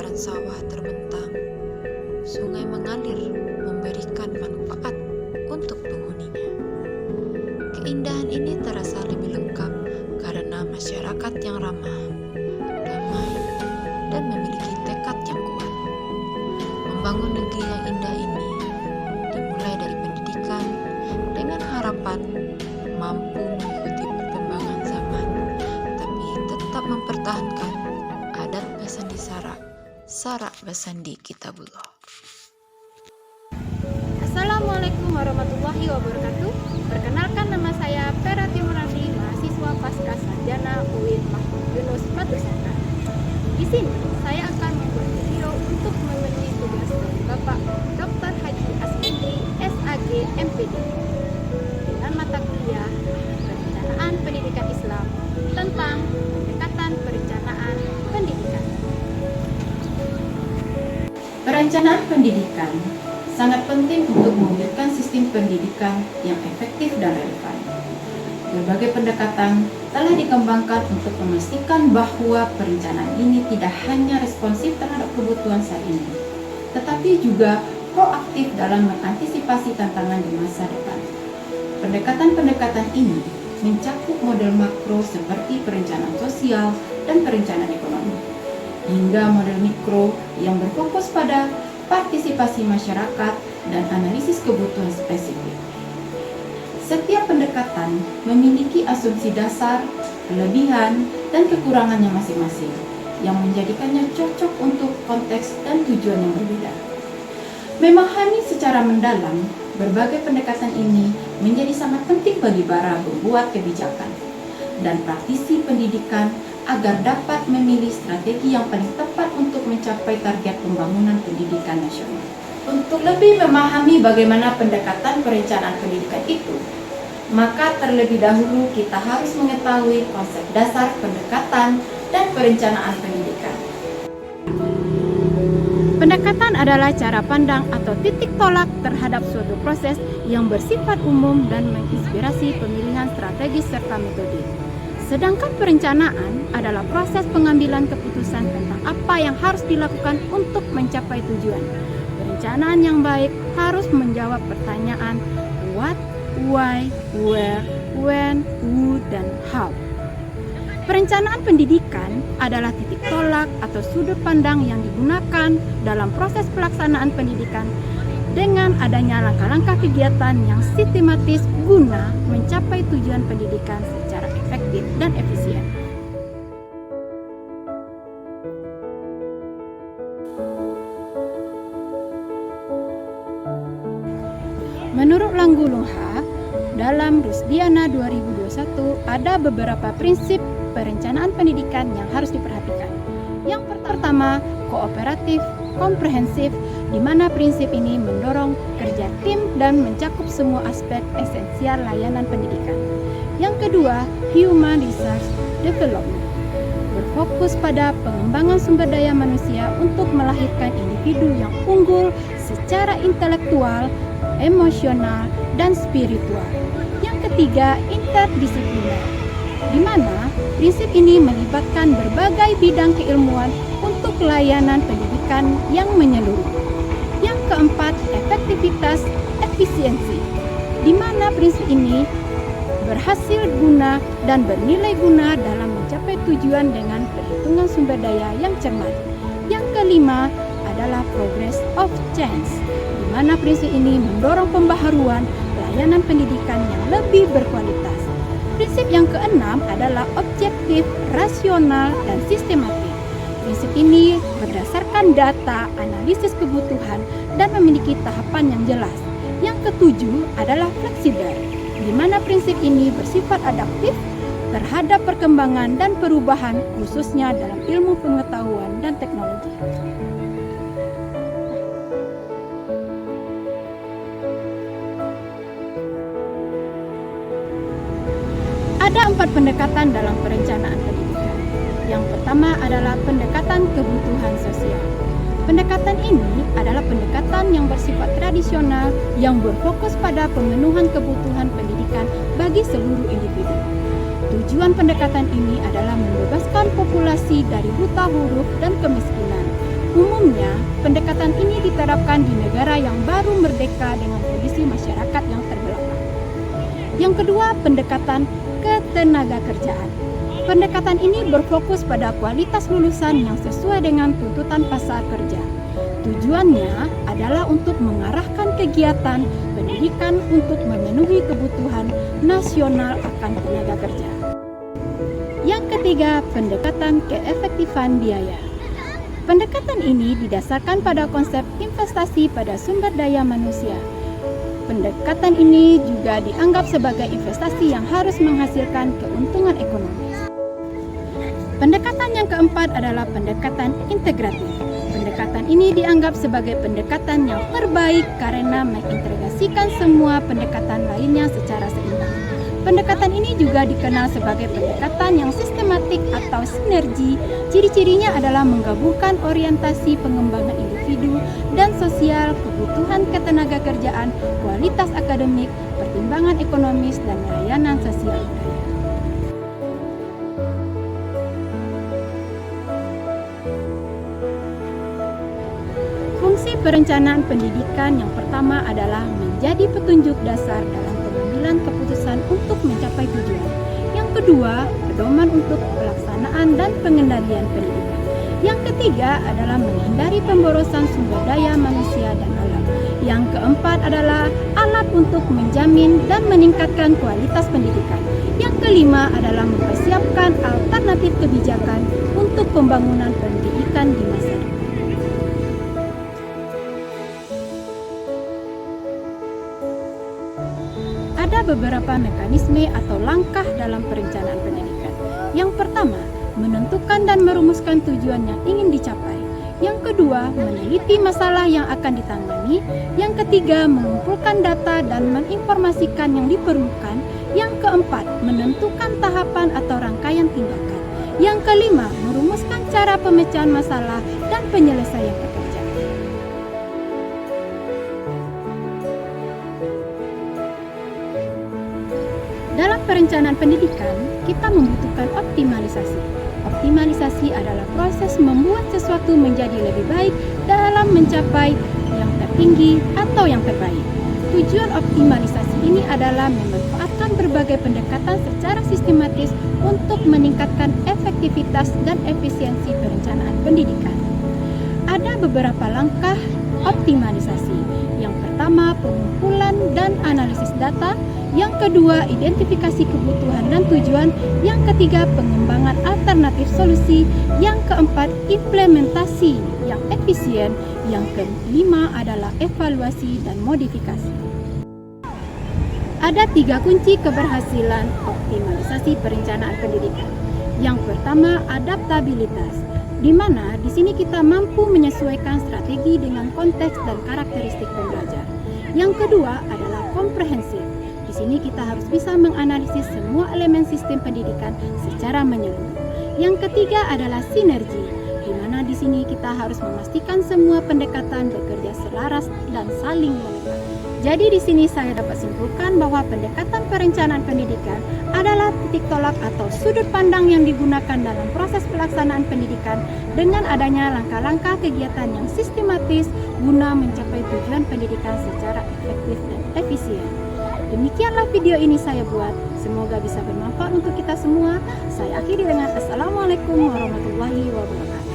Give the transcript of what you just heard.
hamparan sawah terbentang, sungai mengalir memberikan manfaat untuk penghuninya. Keindahan ini terasa lebih lengkap karena masyarakat yang ramah, damai, dan memiliki tekad yang kuat. Membangun negeri yang indah ini dimulai dari pendidikan dengan harapan mampu mengikuti perkembangan zaman, tapi tetap mempertahankan adat Basandi Sarak, Sarak Basandi Kitabullah. Assalamualaikum warahmatullahi wabarakatuh. Perkenalkan, nama saya Vera Timurandi, mahasiswa Pasca Sarjana UIN Mahmud Yunus Batu Sangkar. Di sini saya akan membuat video untuk memenuhi tugas dari Bapak Dr. Haji Asmendri SAG MPD dengan mata kuliah Perencanaan Pendidikan Islam tentang pendekatan perencanaan pendidikan. Perencanaan pendidikan sangat penting untuk mewujudkan sistem pendidikan yang efektif dan relevan. Berbagai pendekatan telah dikembangkan untuk memastikan bahwa perencanaan ini tidak hanya responsif terhadap kebutuhan saat ini, tetapi juga proaktif dalam mengantisipasi tantangan di masa depan. Pendekatan-pendekatan ini mencakup model makro seperti perencanaan sosial dan perencanaan ekonomi, hingga model mikro yang berfokus pada partisipasi masyarakat dan analisis kebutuhan spesifik. Setiap pendekatan memiliki asumsi dasar, kelebihan, dan kekurangannya masing-masing yang menjadikannya cocok untuk konteks dan tujuan yang berbeda. Memahami secara mendalam berbagai pendekatan ini menjadi sangat penting bagi para pembuat kebijakan dan praktisi pendidikan agar dapat memilih strategi yang paling tepat untuk mencapai target pembangunan pendidikan nasional. Untuk lebih memahami bagaimana pendekatan perencanaan pendidikan itu, maka terlebih dahulu kita harus mengetahui konsep dasar pendekatan dan perencanaan pendidikan. Pendekatan adalah cara pandang atau titik tolak terhadap suatu proses yang bersifat umum dan menginspirasi pemilihan strategi serta metode. Sedangkan perencanaan adalah proses pengambilan keputusan tentang apa yang harus dilakukan untuk mencapai tujuan. Perencanaan yang baik harus menjawab pertanyaan what, why, where, when, who, dan how. Perencanaan pendidikan adalah titik tolak atau sudut pandang yang digunakan dalam proses pelaksanaan pendidikan dengan adanya langkah-langkah kegiatan yang sistematis guna mencapai tujuan pendidikan secara efektif dan efisien. Menurut Langgulungha, dalam Rusdiana 2021 ada beberapa prinsip perencanaan pendidikan yang harus diperhatikan. Yang pertama, kooperatif, komprehensif, di mana prinsip ini mendorong kerja tim dan mencakup semua aspek esensial layanan pendidikan. Yang kedua, human resource development, berfokus pada pengembangan sumber daya manusia untuk melahirkan individu yang unggul secara intelektual, emosional, dan spiritual. Yang ketiga, interdisipliner, di mana prinsip ini melibatkan berbagai bidang keilmuan untuk layanan pendidikan yang menyeluruh. Yang keempat, efektivitas, efisiensi, di mana prinsip ini berhasil guna dan bernilai guna dalam mencapai tujuan dengan perhitungan sumber daya yang cermat. Yang kelima adalah progress of change, di mana prinsip ini mendorong pembaharuan layanan pendidikan yang lebih berkualitas. Prinsip yang keenam adalah objektif, rasional, dan sistematik. Prinsip ini berdasarkan data, analisis kebutuhan, dan memiliki tahapan yang jelas. Yang ketujuh adalah fleksibel, di mana prinsip ini bersifat adaptif terhadap perkembangan dan perubahan khususnya dalam ilmu pengetahuan dan teknologi. Ada 4 pendekatan dalam perencanaan pendidikan. Yang pertama adalah pendekatan kebutuhan sosial. Pendekatan ini adalah pendekatan yang bersifat tradisional yang berfokus pada pemenuhan kebutuhan pendidikan bagi seluruh individu. Tujuan pendekatan ini adalah membebaskan populasi dari buta huruf dan kemiskinan Umumnya, pendekatan ini diterapkan di negara yang baru merdeka dengan kondisi masyarakat yang terbelakang. Yang kedua, pendekatan ketenagakerjaan. Pendekatan ini berfokus pada kualitas lulusan yang sesuai dengan tuntutan pasar kerja. Tujuannya adalah untuk mengarahkan kegiatan pendidikan untuk memenuhi kebutuhan nasional akan tenaga kerja. Yang ketiga, pendekatan keefektifan biaya. Pendekatan ini didasarkan pada konsep investasi pada sumber daya manusia. Pendekatan ini juga dianggap sebagai investasi yang harus menghasilkan keuntungan ekonomis. Pendekatan yang keempat adalah pendekatan integratif. Pendekatan ini dianggap sebagai pendekatan yang terbaik karena mengintegrasikan semua pendekatan lainnya secara seimbang. Pendekatan ini juga dikenal sebagai pendekatan yang sistematik atau sinergi. Ciri-cirinya adalah menggabungkan orientasi pengembangan individu dan sosial, kebutuhan ketenagakerjaan, kualitas akademik, pertimbangan ekonomis, dan layanan sosial budaya. Fungsi perencanaan pendidikan yang pertama adalah menjadi petunjuk dasar dalam pengambilan keputusan untuk mencapai tujuan. Yang kedua, pedoman untuk pelaksanaan dan pengendalian pendidikan. Yang ketiga adalah menghindari pemborosan sumber daya manusia dan alam. Yang keempat adalah alat untuk menjamin dan meningkatkan kualitas pendidikan. Yang kelima adalah mempersiapkan alternatif kebijakan untuk pembangunan pendidikan di masa depan. Ada beberapa mekanisme atau langkah dalam perencanaan pendidikan. Yang pertama, menentukan dan merumuskan tujuan yang ingin dicapai. Yang kedua, meneliti masalah yang akan ditangani. Yang ketiga, mengumpulkan data dan menginformasikan yang diperlukan. Yang keempat, menentukan tahapan atau rangkaian tindakan. Yang kelima, merumuskan cara pemecahan masalah dan penyelesaian pekerjaan. Dalam perencanaan pendidikan, kita membutuhkan optimalisasi. Optimalisasi adalah proses membuat sesuatu menjadi lebih baik dalam mencapai yang tertinggi atau yang terbaik. Tujuan optimalisasi ini adalah memanfaatkan berbagai pendekatan secara sistematis untuk meningkatkan efektivitas dan efisiensi perencanaan pendidikan. Ada beberapa langkah optimalisasi. Yang pertama, pengumpulan dan analisis data. Yang kedua, identifikasi kebutuhan dan tujuan. Yang ketiga, pengembangan alternatif solusi. Yang keempat, implementasi yang efisien. Yang kelima adalah evaluasi dan modifikasi. Ada 3 kunci keberhasilan optimalisasi perencanaan pendidikan. Yang pertama, adaptabilitas, di mana di sini kita mampu menyesuaikan strategi dengan konteks dan karakteristik pembelajar. Yang kedua adalah komprehensif. Di sini kita harus bisa menganalisis semua elemen sistem pendidikan secara menyeluruh. Yang ketiga adalah sinergi, di mana di sini kita harus memastikan semua pendekatan bekerja selaras dan saling melengkapi. Jadi di sini saya dapat simpulkan bahwa pendekatan perencanaan pendidikan adalah titik tolak atau sudut pandang yang digunakan dalam proses pelaksanaan pendidikan dengan adanya langkah-langkah kegiatan yang sistematis guna mencapai tujuan pendidikan secara efektif dan efisien. Demikianlah video ini saya buat, semoga bisa bermanfaat untuk kita semua. Saya akhiri dengan Assalamualaikum warahmatullahi wabarakatuh.